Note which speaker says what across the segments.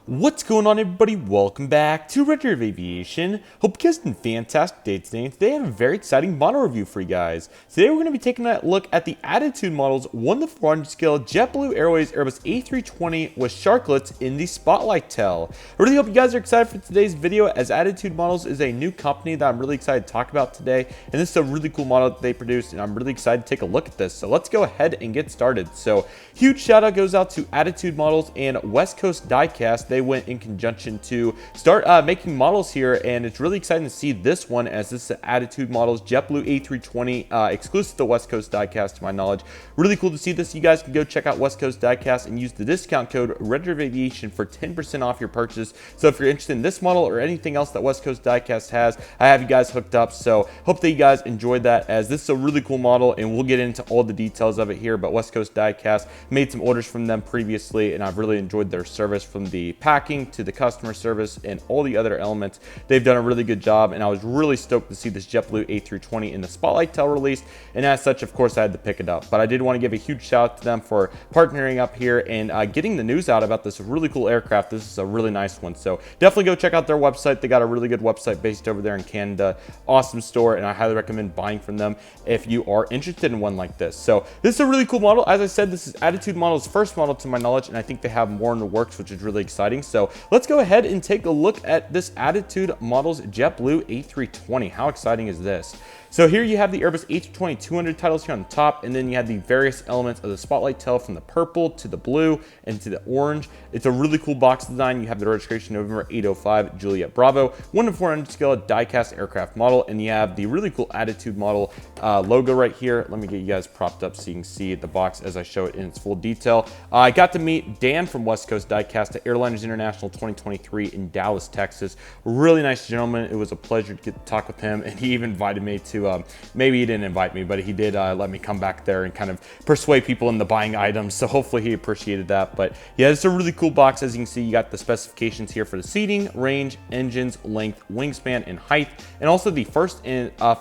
Speaker 1: What's going on, everybody? Welcome back to Redriveraviation. Hope you guys had a fantastic day today. And today I have a very exciting model review for you guys. Today we're going to be taking a look at the Attitude models 1 to 400 scale JetBlue Airways Airbus A320 with sharklets in the spotlight tail. I really hope you guys are excited for today's video, as Attitude Models is a new company that I'm really excited to talk about today. And this is a really cool model that they produced, and I'm really excited to take a look at this. So let's go ahead and get started. So huge shout out goes out to Attitude Models and West Coast Diecast. They went in conjunction to start making models here, and it's really exciting to see this one, as this is Attitude Models JetBlue A320 exclusive to West Coast Diecast, to my knowledge. Really cool to see this. You guys can go check out West Coast Diecast and use the discount code Redriveraviation for 10% off your purchase. So if you're interested in this model or anything else that West Coast Diecast has, I have you guys hooked up. So hope that you guys enjoyed that, as this is a really cool model, and we'll get into all the details of it here. But West Coast Diecast made some orders from them previously, and I've really enjoyed their service, from the packing to the customer service and all the other elements. They've done a really good job, and I was really stoked to see this JetBlue A320 in the spotlight tail released, and as such, of course, I had to pick it up. But I did want to give a huge shout out to them for partnering up here and getting the news out about this really cool aircraft. This is a really nice one, so definitely go check out their website. They got a really good website based over there in Canada. Awesome store, and I highly recommend buying from them if you are interested in one like this. So this is a really cool model. As I said, this is Attitude Models' first model to my knowledge, and I think they have more in the works, which is really exciting. So let's go ahead and take a look at this Attitude Models JetBlue A320. How exciting is this? So here you have the Airbus A320 200 titles here on the top, and then you have the various elements of the spotlight tail, from the purple to the blue and to the orange. It's a really cool box design. You have the registration November 805 Juliet Bravo 1 to 400 scale diecast aircraft model, and you have the really cool Attitude Model logo right here. Let me get you guys propped up so you can see the box as I show it in its full detail. I got to meet Dan from West Coast Diecast at Airliners International 2023 in Dallas, Texas. Really nice gentleman. It was a pleasure to get to talk with him, and he even invited me to maybe he didn't invite me, but he did let me come back there and kind of persuade people into buying items. So hopefully he appreciated that. But yeah, it's a really cool box. As you can see, you got the specifications here for the seating, range, engines, length, wingspan, and height, and also the first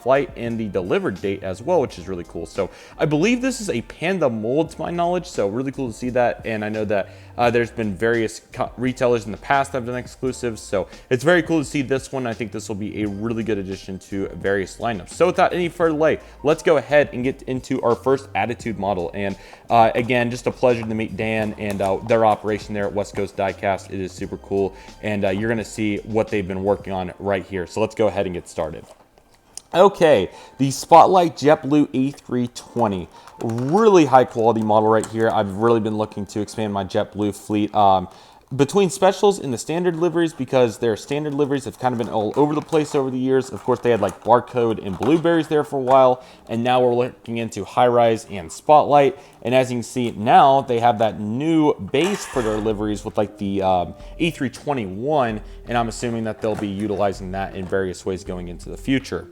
Speaker 1: flight and the delivered date as well, which is really cool. So I believe this is a Panda mold to my knowledge, so really cool to see that. And I know that there's been various retailers in the past that have done exclusives, so it's very cool to see this one. I think this will be a really good addition to various lineups. So without any further delay, let's go ahead and get into our first Attitude model. And again, just a pleasure to meet Dan and their operation there at West Coast Diecast. It is super cool, and you're going to see what they've been working on right here. So let's go ahead and get started. Okay, the Spotlight JetBlue A320, really high quality model right here. I've really been looking to expand my JetBlue fleet between specials and the standard liveries, because their standard liveries have kind of been all over the place over the years. Of course, they had like Barcode and Blueberries there for a while, and now we're looking into High Rise and Spotlight. And as you can see, now they have that new base for their liveries with like the A321, and I'm assuming that they'll be utilizing that in various ways going into the future.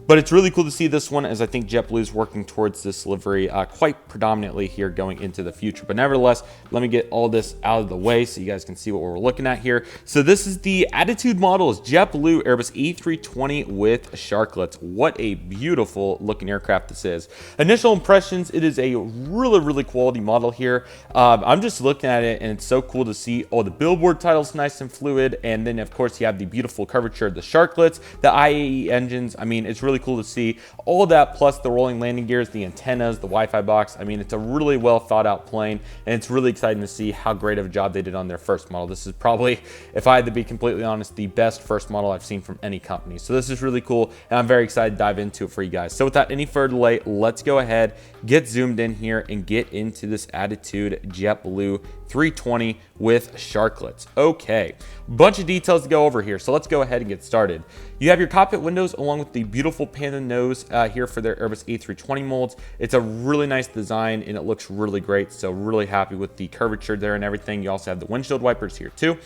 Speaker 1: But it's really cool to see this one, as I think JetBlue is working towards this livery quite predominantly here going into the future. But nevertheless, let me get all this out of the way so you guys can see what we're looking at here. So this is the Attitude Models JetBlue Airbus A320 with sharklets. What a beautiful looking aircraft this is. Initial impressions, it is a really quality model here. I'm just looking at it, and it's so cool to see all the billboard titles nice and fluid, and then of course you have the beautiful curvature of the sharklets, the IAE engines. I mean, it's really cool to see all that, plus the rolling landing gears, the antennas, the Wi-Fi box. I mean, it's a really well thought out plane, and it's really exciting to see how great of a job they did on their first model. This is probably, if I had to be completely honest, the best first model I've seen from any company. So this is really cool, and I'm very excited to dive into it for you guys. So without any further delay, let's go ahead, get zoomed in here, and get into this Attitude JetBlue 320 with sharklets. Okay, bunch of details to go over here, so let's go ahead and get started. You have your cockpit windows along with the beautiful Panda nose here for their Airbus A320 molds. It's a really nice design, and it looks really great, so really happy with the curvature there and everything. You also have the windshield wipers here too.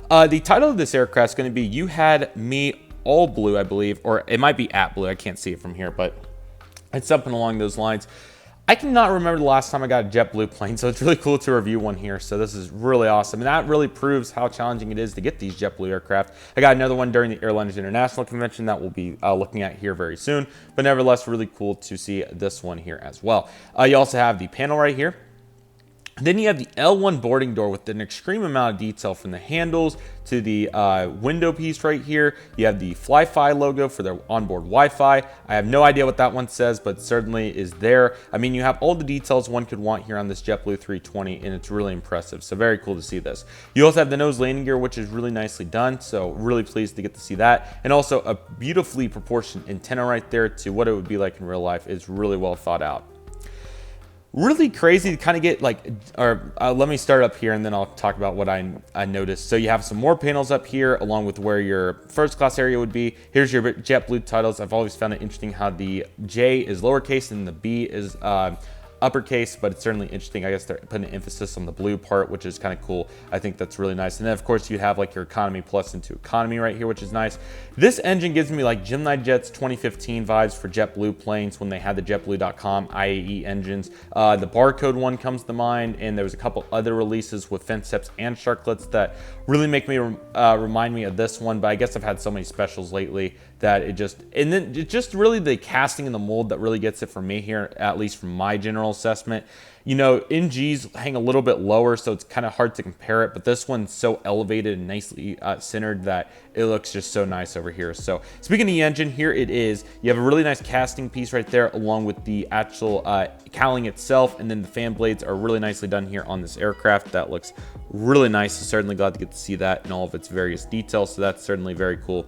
Speaker 1: The title of this aircraft is going to be You Had Me All Blue, I believe, or it might be At Blue. I can't see it from here, but it's something along those lines. I cannot remember the last time I got a JetBlue plane, so it's really cool to review one here. So this is really awesome, and that really proves how challenging it is to get these JetBlue aircraft. I got another one during the Airliners International Convention that we'll be looking at here very soon, but nevertheless, really cool to see this one here as well. You also have the panel right here. Then you have the L1 boarding door with an extreme amount of detail from the handles to the window piece right here. You have the Fly-Fi logo for their onboard Wi-Fi. I have no idea what that one says, but certainly is there. I mean, you have all the details one could want here on this JetBlue 320, and it's really impressive. So very cool to see this. You also have the nose landing gear, which is really nicely done. So really pleased to get to see that. And also a beautifully proportioned antenna right there to what it would be like in real life. Is really well thought out. Really crazy to kind of get like, let me start up here and then I'll talk about what I noticed. So you have some more panels up here along with where your first class area would be. Here's your JetBlue titles. I've always found it interesting how the J is lowercase and the B is uppercase, but it's certainly interesting. I guess they're putting an emphasis on the blue part, which is kind of cool. I think that's really nice. And then of course you have like your economy plus into economy right here, which is nice. This engine gives me like Gemini Jet's 2015 vibes for JetBlue planes when they had the JetBlue.com IAE engines. The barcode one comes to mind, and there was a couple other releases with fin steps and sharklets that really make me remind me of this one. But I guess I've had so many specials lately that it just really the casting and the mold that really gets it for me here, at least from my general assessment. You know, NGs hang a little bit lower, so it's kind of hard to compare it, but this one's so elevated and nicely centered that it looks just so nice over here. So speaking of the engine, here it is. You have a really nice casting piece right there along with the actual cowling itself, and then the fan blades are really nicely done here on this aircraft. That looks really nice. I'm certainly glad to get to see that in all of its various details, so that's certainly very cool.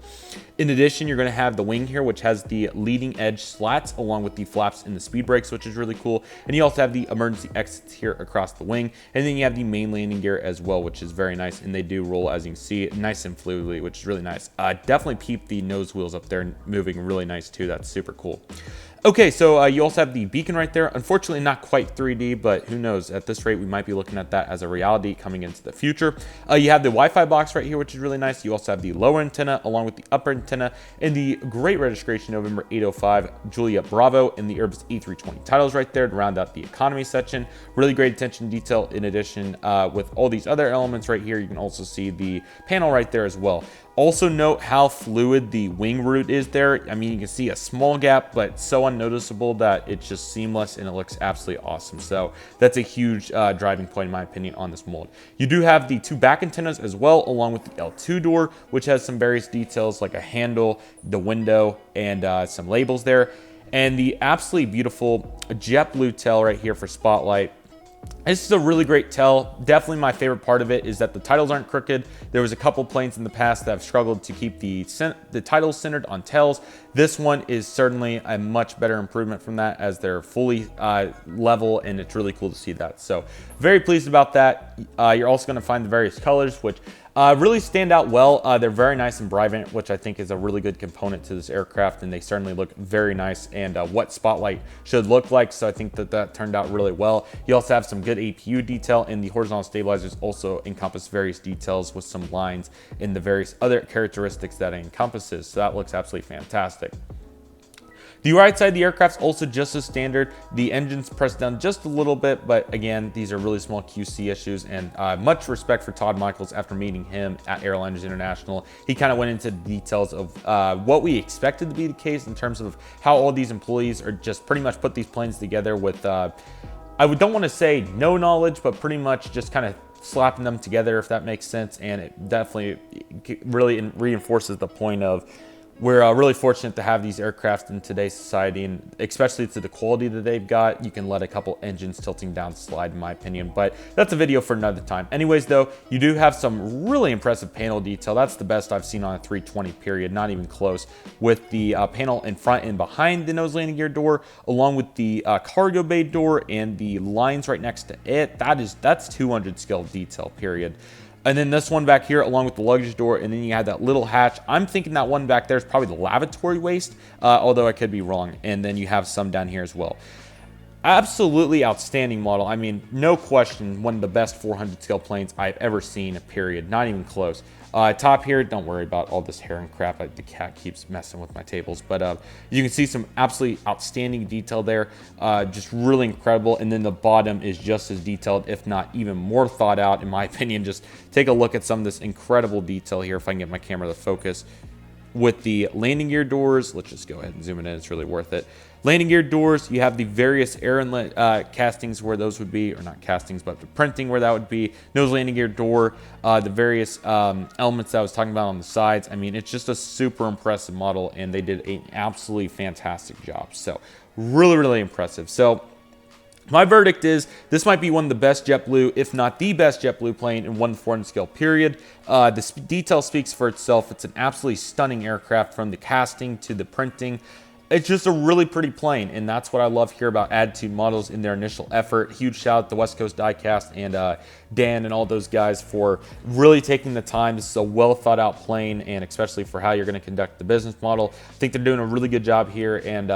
Speaker 1: In addition, you're going to have the wing here, which has the leading edge slats along with the flaps and the speed brakes, which is really cool. And you also have the emergency exits here across the wing, and then you have the main landing gear as well, which is very nice, and they do roll, as you can see, nice and fluidly, which is really nice. Definitely peep the nose wheels up there moving really nice too. That's super cool. Okay, so you also have the beacon right there. Unfortunately, not quite 3D, but who knows? At this rate, we might be looking at that as a reality coming into the future. You have the Wi-Fi box right here, which is really nice. You also have the lower antenna along with the upper antenna, and the great registration November 805 Julia Bravo and the Airbus A320 titles right there to round out the economy section. Really great attention to detail. In addition, with all these other elements right here, you can also see the panel right there as well. Also note how fluid the wing root is there. I mean, you can see a small gap, but so unnoticeable that it's just seamless and it looks absolutely awesome. So that's a huge driving point in my opinion on this mold. You do have the two back antennas as well, along with the L2 door, which has some various details like a handle, the window, and some labels there. And the absolutely beautiful JetBlue tail right here for spotlight. This is a really great tail. Definitely my favorite part of it is that the titles aren't crooked. There was a couple planes in the past that have struggled to keep the titles centered on tails. This one is certainly a much better improvement from that, as they're fully level, and it's really cool to see that. So very pleased about that. You're also going to find the various colors, which really stand out well. They're very nice and vibrant, which I think is a really good component to this aircraft, and they certainly look very nice and what spotlight should look like. So I think that turned out really well. You also have some good APU detail, and the horizontal stabilizers also encompass various details with some lines in the various other characteristics that it encompasses. So that looks absolutely fantastic. The right side of the aircraft's also just as standard. The engine's pressed down just a little bit, but again, these are really small QC issues, and much respect for Todd Michaels after meeting him at Airliners International. He kind of went into details of what we expected to be the case in terms of how all these employees are just pretty much put these planes together with, I don't want to say no knowledge, but pretty much just kind of slapping them together, if that makes sense. And it definitely really reinforces the point of we're really fortunate to have these aircraft in today's society, and especially to the quality that they've got. You can let a couple engines tilting down slide, in my opinion, but that's a video for another time. Anyways, though, you do have some really impressive panel detail. That's the best I've seen on a 320 period, not even close, with the panel in front and behind the nose landing gear door, along with the cargo bay door and the lines right next to it. That's 200 scale detail, period. And then this one back here along with the luggage door, and then you have that little hatch. I'm thinking that one back there is probably the lavatory waste, although I could be wrong. And then you have some down here as well. Absolutely outstanding model. I mean, no question, one of the best 400 scale planes I've ever seen, period. Not even close. Top here, don't worry about all this hair and crap. The cat keeps messing with my tables. But you can see some absolutely outstanding detail there. Just really incredible. And then the bottom is just as detailed, if not even more thought out, in my opinion. Just take a look at some of this incredible detail here, if I can get my camera to focus. with the landing gear doors. Let's just go ahead and zoom it in. It's really worth it. Landing gear doors, you have the various air inlet castings where those would be, or not castings, but the printing where that would be. Nose landing gear door, the various elements that I was talking about on the sides. I mean, it's just a super impressive model, and they did an absolutely fantastic job. So really, really impressive. So my verdict is this might be one of the best JetBlue, if not the best JetBlue plane in 1/400 scale period. The detail speaks for itself. It's an absolutely stunning aircraft, from the casting to the printing. It's just a really pretty plane, and that's what I love here about Attitude Models in their initial effort. Huge shout out to West Coast Diecast and Dan and all those guys for really taking the time. This is a well thought out plane, and especially for how you're going to conduct the business model. I think they're doing a really good job here, and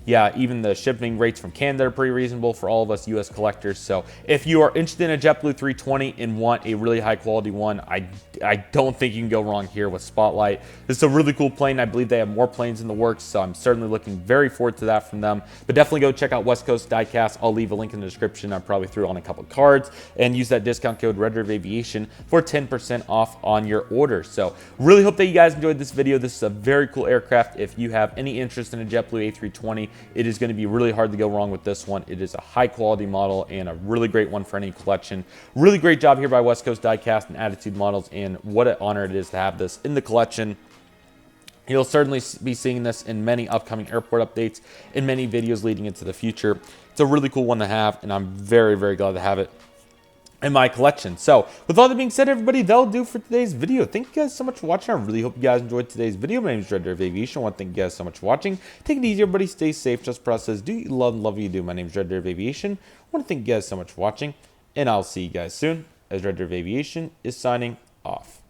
Speaker 1: yeah, even the shipping rates from Canada are pretty reasonable for all of us US collectors. So if you are interested in a JetBlue 320 and want a really high quality one, I don't think you can go wrong here with Spotlight. This is a really cool plane. I believe they have more planes in the works, so I'm certainly looking very forward to that from them. But definitely go check out West Coast Diecast. I'll leave a link in the description. I probably threw on a couple cards, and use that discount code Redriveraviation for 10% off on your order. So really hope that you guys enjoyed this video. This is a very cool aircraft. If you have any interest in a JetBlue A320, it is going to be really hard to go wrong with this one. It is a high quality model and a really great one for any collection. Really great job here by West Coast Diecast and Attitude Models, and what an honor it is to have this in the collection. You'll certainly be seeing this in many upcoming airport updates, in many videos leading into the future. It's a really cool one to have, and I'm very, very glad to have it in my collection. So with all that being said, everybody, that'll do for today's video. Thank you guys so much for watching. I really hope you guys enjoyed today's video. My name is Redriveraviation. I want to thank you guys so much for watching. Take it easy, everybody. Stay safe. Just process. Do you love what you do? My name is Redriveraviation. I want to thank you guys so much for watching, and I'll see you guys soon, as Redriveraviation is signing off.